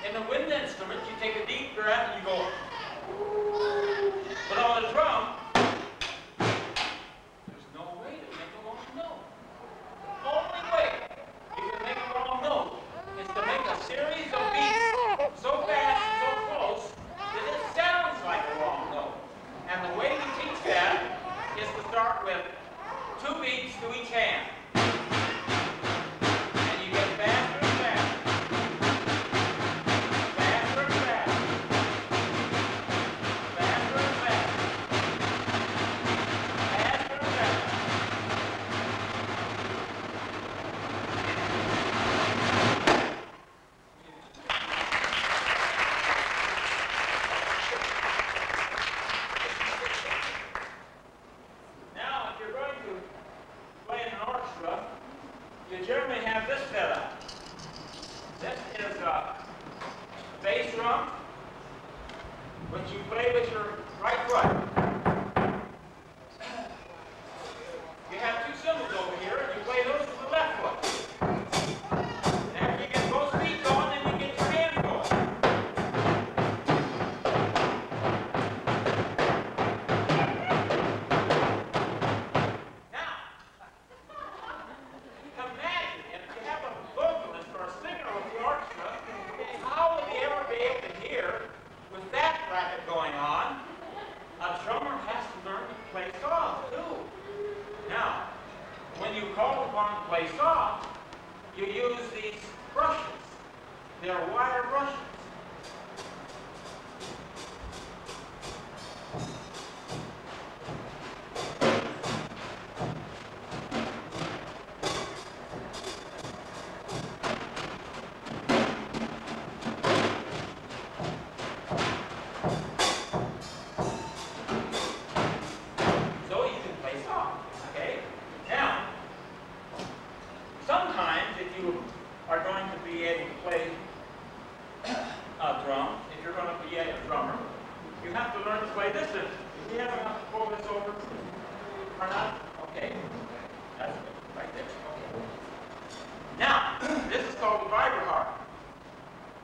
In the wind instrument, you take a deep breath and you go. But on the drum, there's no way to make a long note. The only way you can make a long note is to make a series of beats so fast and so close that it sounds like a long note. And the way we teach that is to start with 2 beats to each hand. And you get faster and faster. Faster and faster. Faster and faster. Faster and faster. Now, if you're going to play in an orchestra, you generally have this setup. This is a bass drum, which you play with your right foot. You have 2 cymbals over here, and you play those with the left foot. And after you get both feet going, then you get your hand going. Now, imagine if you have a vocalist or a singer with the orchestra, how would they ever be able to hear with that racket going on? A drummer has to learn to play soft too. Now, when you call upon to play soft, you use these brushes. They're wire brushes. So you can play soft, okay? Now, sometimes if you are going to be able to play a drum, if you're going to be a drummer, you have to learn to play this instrument. If you have enough to pull this over or not, okay. That's good, right there. Okay. Now, this is called the vibraharp.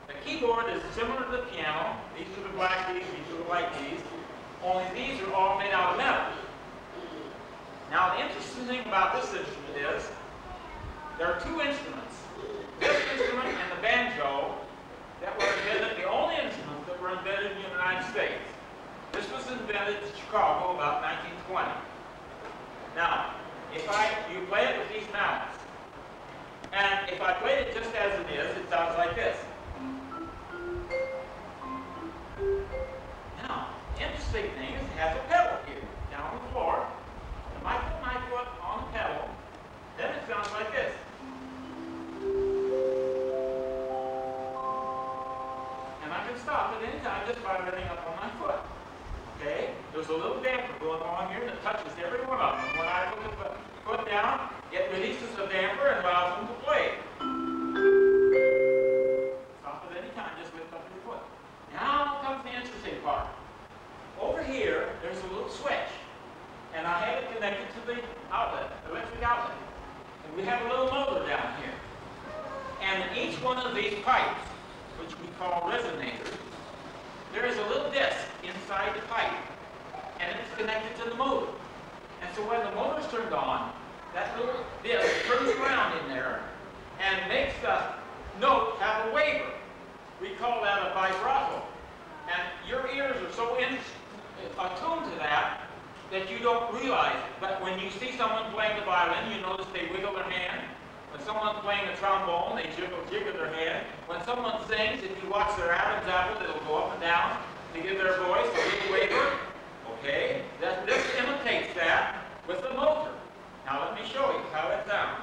The keyboard is similar to the piano. These are the black keys, these are the white keys. Only these are all made out of metal. Now, the interesting thing about this instrument is there are 2 instruments. This instrument and the banjo that were invented, the only instruments that were invented in the United States. This was invented in Chicago about 1920. Now, you play it with these mallets. And if I played it just as it is, it sounds like this. Now, the interesting thing is it has a pedal here, down on the floor. If I put my foot on the pedal, then it sounds like this. And I can stop at any time just by letting up on my foot. Okay? There's a little damper going on here that touches every one of them. When I put the foot down, it releases the damper and allows them to play. Stop at any time, just lift up your foot. Now comes the interesting part. Over here, there's a little switch. And I have it connected to the outlet, electric outlet. And we have a little motor down here. And in each one of these pipes, which we call resonators, there is a little disc inside the pipe. And it's connected to the motor. And so when the motor's turned on, that little disc turns around in there and makes the note have a waver. We call that a vibrato. And your ears are so attuned to that you don't realize it. But when you see someone playing the violin, you notice they wiggle their hand. When someone's playing a trombone, they jiggle their hand. When someone sings, if you watch their Adam's apple, it'll go up and down to give their voice a little waver. Okay? This imitates that with the motor. Now let me show you how it sounds.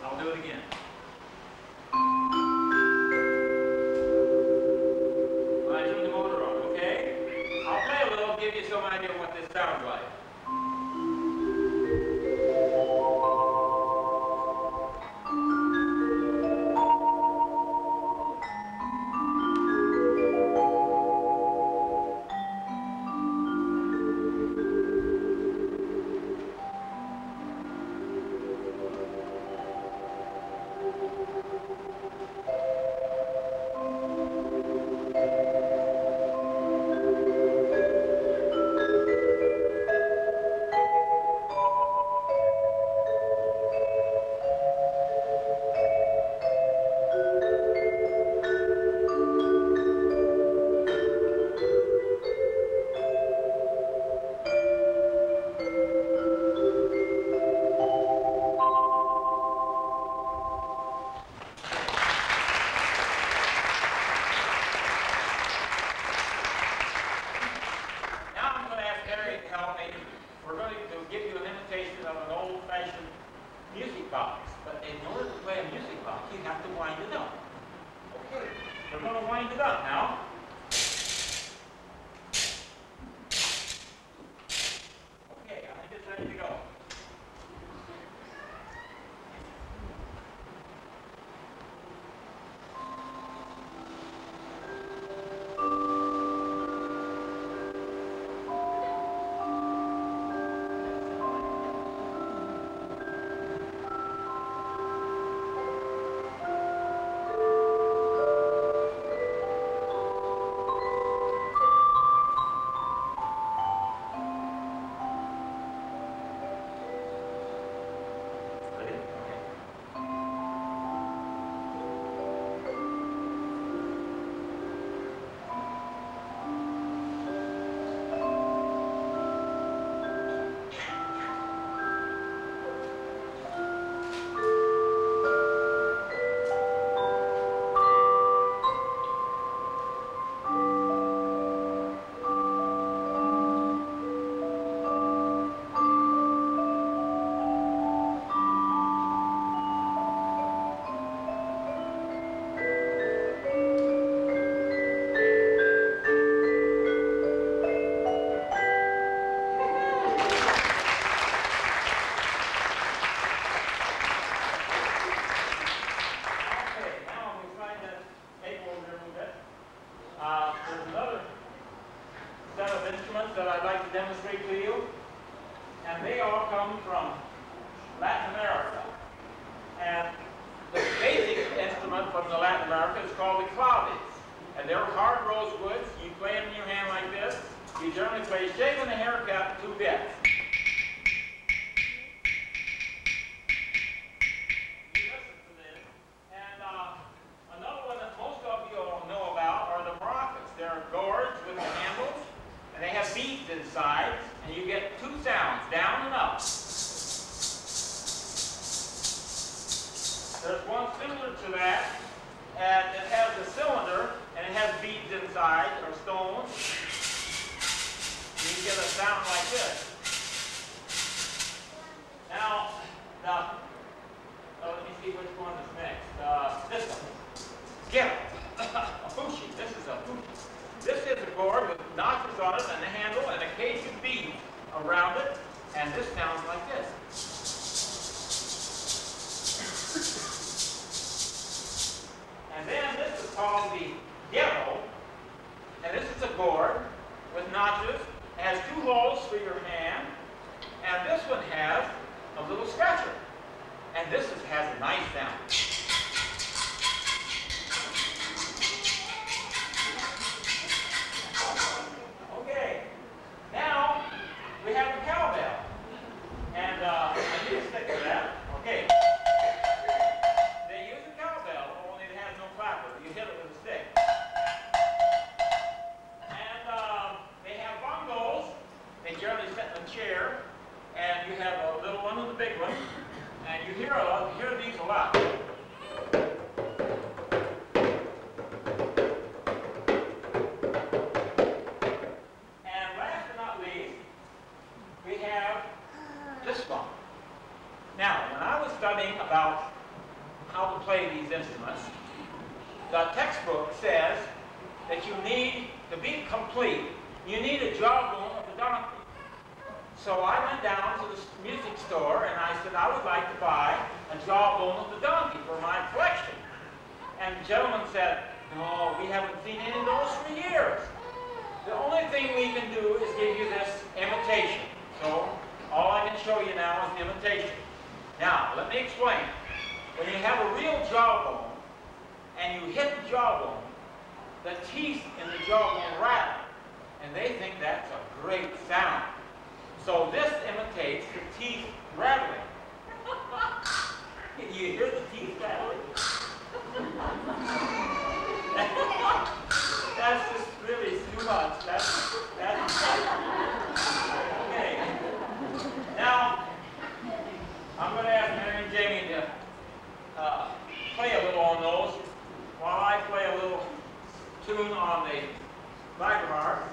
I'll do it again. When I turn the motor on, okay? I'll play a little, give you some idea what this sounds like. music box. But in order to play a music box, you have to wind it up. Okay, we're going to wind it up now. Okay, I think it's ready to go. There's another set of instruments that I'd like to demonstrate to you, and they all come from Latin America. And the basic instrument from the Latin America is called the claves, and they're hard rosewoods. You play them in your hand like this. You generally play shaking the haircut 2 bits. Inside, and you get 2 sounds, down and up. There's one similar to that, and it has a cylinder, and it has beads inside, or stones. You get a sound like this. Now, let me see which one is next. This one. Get it. A fushi. This is a fushi. This is a gourd with notches on it and a handle and a cage of beads around it, and this sounds like this. And then this is called the ghetto, and this is a gourd with notches. It has 2 holes for your hand, and this one has a little scratcher, and this has a nice sound. Now, we have the cowbell, and I need a stick for that. Okay. They use a cowbell, only it has no clapper. You hit it with a stick. And they have bongos. They generally sit in a chair, and you have a little one and a big one, and you hear these a lot. Now, when I was studying about how to play these instruments, the textbook says that you need, to be complete, you need a jawbone of the donkey. So I went down to the music store and I said I would like to buy a jawbone of the donkey for my collection. And the gentleman said, no, we haven't seen any of those for years. The only thing we can do is give you this imitation. So all I can show you now is the imitation. Now, let me explain. When you have a real jawbone, and you hit the jawbone, the teeth in the jawbone rattle, and they think that's a great sound. So this imitates the teeth rattling. You hear the teeth rattling? That's just really too much. That's okay. Now, I'm going to ask Mary and Jamie to play a little on those while I play a little tune on the vibraphone,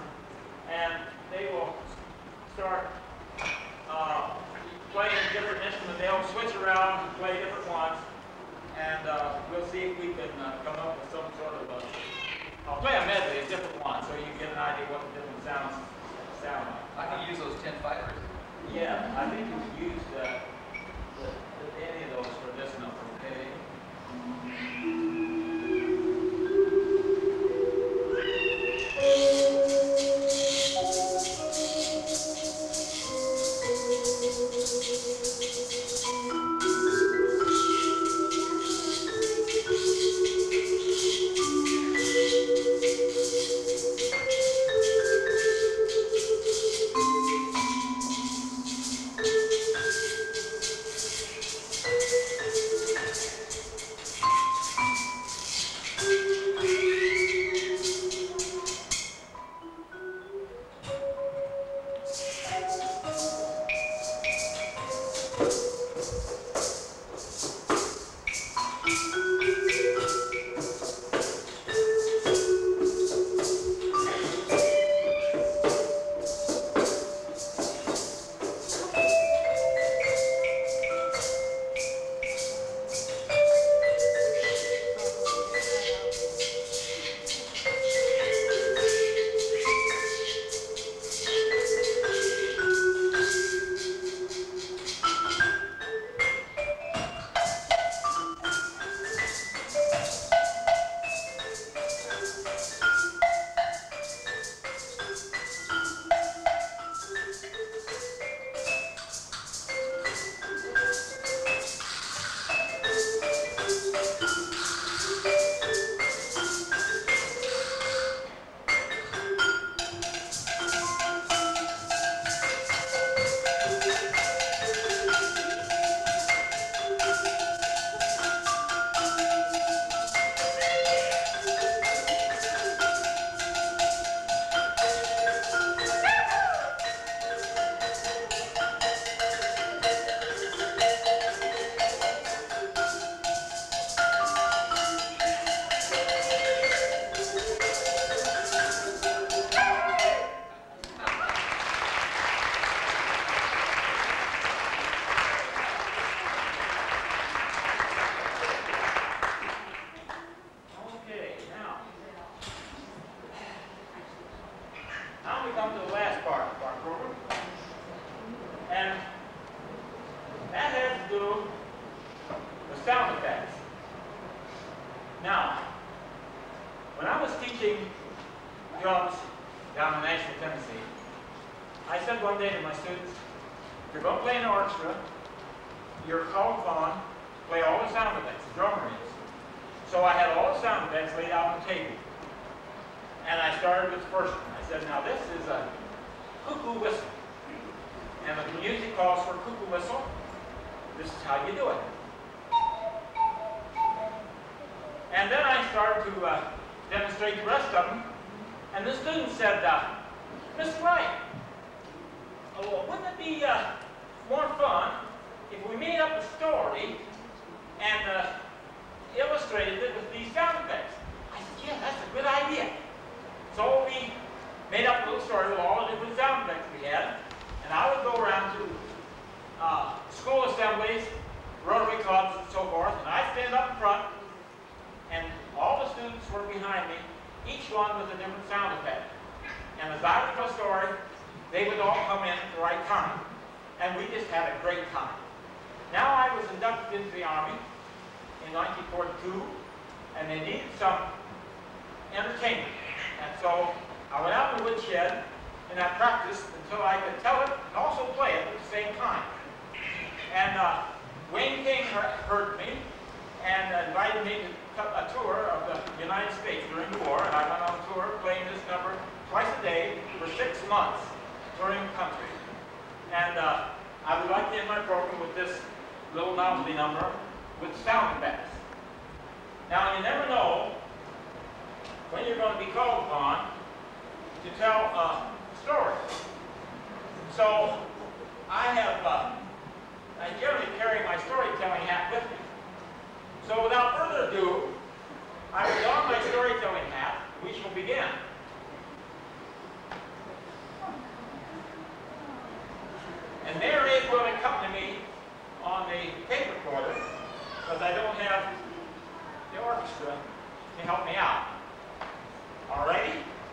and they will start playing different instruments. They'll switch around Yeah, I think you could use any of those for this number, okay?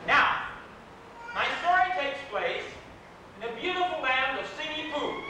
Now, my story takes place in the beautiful land of Singing Poo.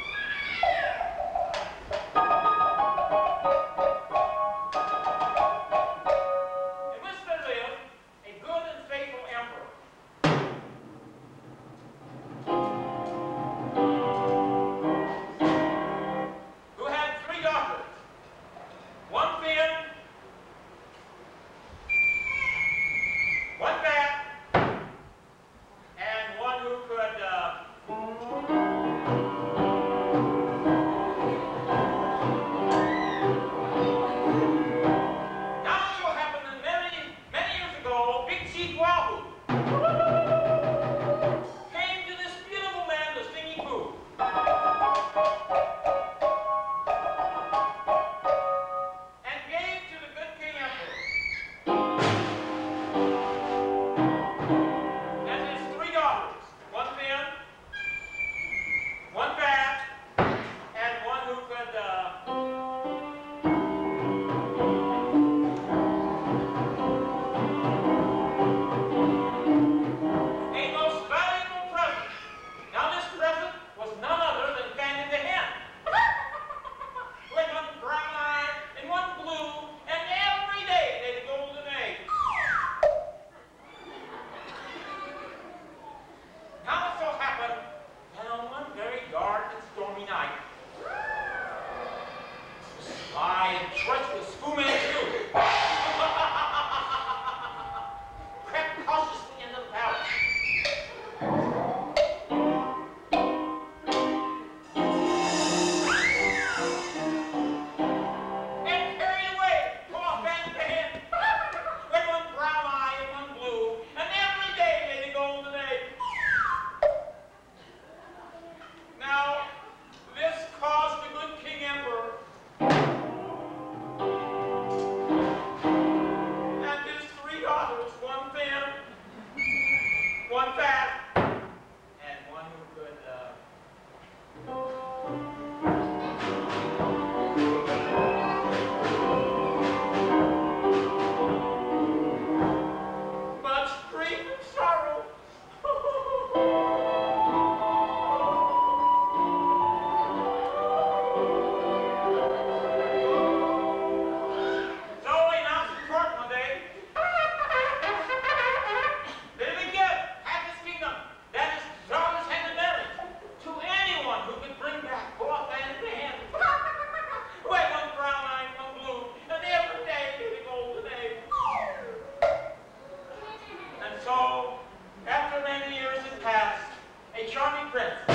prince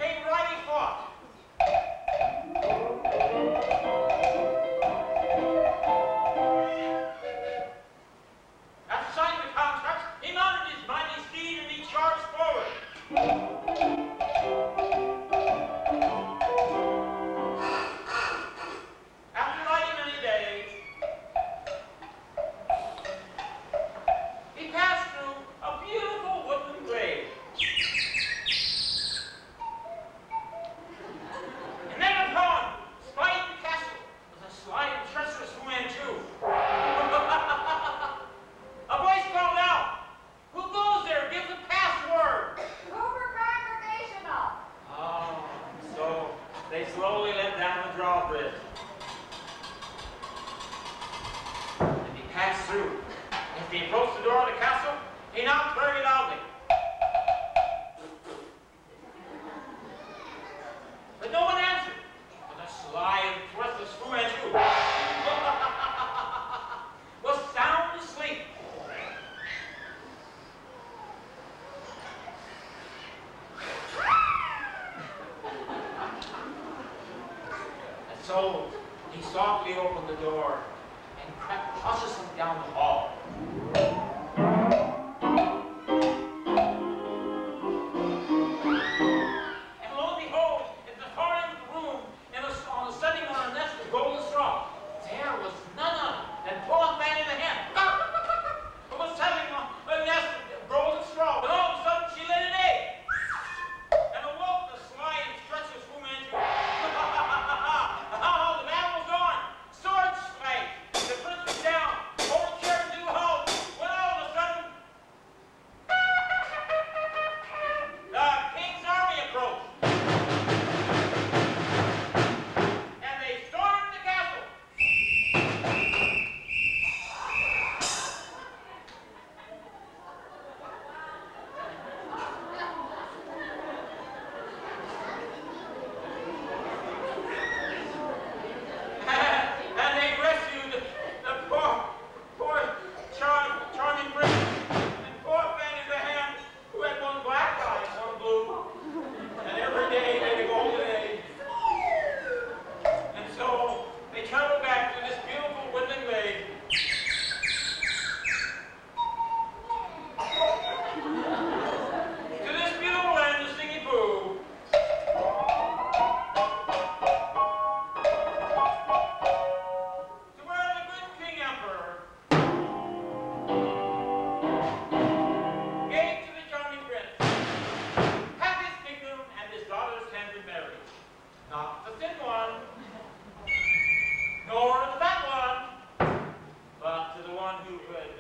came riding forth. At the sign of the contract, he mounted his mighty steed and he charged forward. After riding many days, he passed through a beautiful woodland glade. And then upon spying the castle was a sly and treacherous woman too. A voice called out, "Who goes there? Give the password." Hoover Congregational. Oh, so they slowly let down the drawbridge. And he passed through. As he approached the door of the castle, he knocked very loudly. But no one answered. But a sly and breathless Fu Manchu was sound asleep. And so he softly opened the door and crept cautiously down the hall. And lo and behold, at the far end of the room, sitting on a nest of golden straw, there was none other than poor Fanny the hen, who was sitting on a nest of golden straw. But all of a sudden, she laid an egg and awoke the sly and treacherous Fu Manchu. Oh, the battle was on. Swords strike. The prince was down. Old chairs do halt. When all of a sudden, the king's army approached. And they stormed the castle. And they rescued the poor charming prince and poor Fanny the hen, who had one black eye and one blue. And every day made a golden egg. And so they traveled back to this beautiful woodland glade. To this beautiful land of Stingy Poo. To where the good King Emperor gave to the charming prince half his kingdom and his daughter's hand in marriage. Not the thin one, nor the fat one, but to the one who could,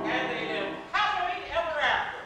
and they lived happily ever after.